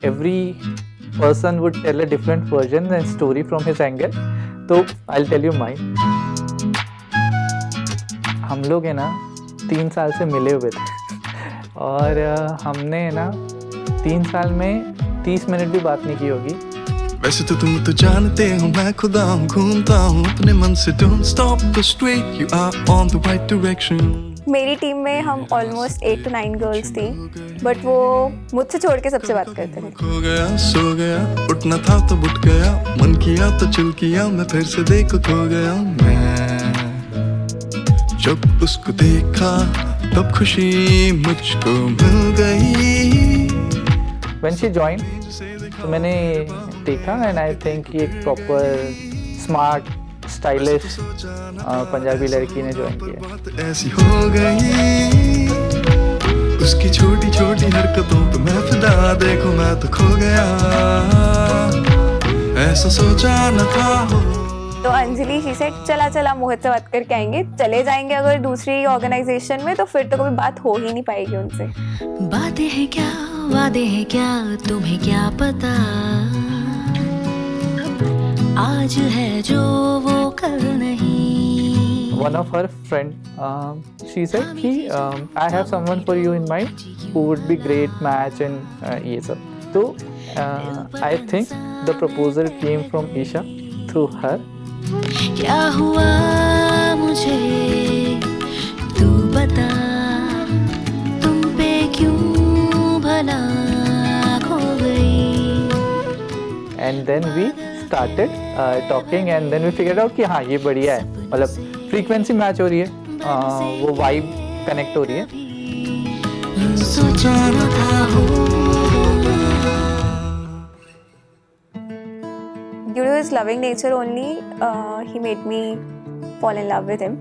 every person would tell a different version and story from his angle. तो I'll tell you mine. हम लोग है ना 3 साल से मिले हुए थे और हमने है ना 3 साल में 30 मिनट भी बात नहीं की होगी. वैसे तो तुम तो जानते हो मैं खुदा हूँ, घूमता हूँ अपने मन से. Don't stop the street, you are on the right direction. मेरी टीम में हम ऑलमोस्ट 8 to 9 गर्ल्स थी, बट वो मुझसे छोड़ के सबसे बात करते थे. खो गया सो गया, उठना था तो उठ गया, मन किया तो चल किया, मैं फिर से देखो खो गया. मैं जब उसको देखा तब खुशी मुझको मिल गई. When she joined, तो मैंने देखा एंड आई थिंक ये एक प्रॉपर स्मार्ट स्टाइलिश पंजाबी लड़की ने ज्वाइन किया. बात ऐसी हो गई, उसकी छोटी छोटी हरकतों पे मैं फिदा. देखो मैं तो खो गया, ऐसा सोचा न था. तो अंजलि शी सेड चला चला मोहित से बात करके आएंगे. चले जाएंगे अगर दूसरी ऑर्गेनाइजेशन में तो फिर तो कभी बात हो ही नहीं पाएगी उनसे. बातें हैं क्या वादे हैं क्या तुम्हें क्या पता, आज है जो वो कल नहीं. One of her friend, she said कि I have someone for you in mind who would be great match and ये सब. तो I think the proposal came from Isha through her. क्या हुआ मुझे तू बता, तुम पे क्यों भला खो गई. And then we started talking and then we figured out कि हाँ ये बढ़िया है, मतलब फ्रीक्वेंसी मैच हो रही है, वो वाइब कनेक्ट हो रही है. सोचा न था Due to his loving nature only, he made me fall in love with him.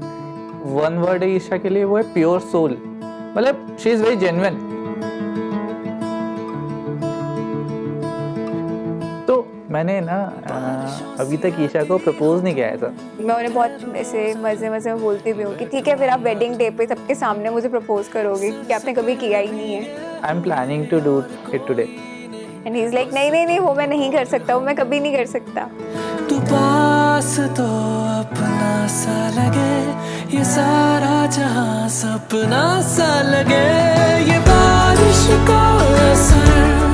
One word है ईशा के लिए, वो है प्योर सोल. मतलब शी इज वेरी जेन्युइन. तो मैंने ना अभी तक ईशा को प्रपोज नहीं किया है सर. मैं उन्हें बहुत ऐसे मजे मजे में बोलती भी हूँ कि ठीक है फिर आप वेडिंग डे पे सबके सामने मुझे प्रपोज करोगे, कि आपने कभी किया ही नहीं है. I am planning to do it today. And he is like नहीं नहीं नहीं वो मैं नहीं कर सकता, वो मैं कभी नहीं कर सकता. तू पास तो अपना सा लगे, ये सारा जहां सपना सा लगे, ये बारिश का असर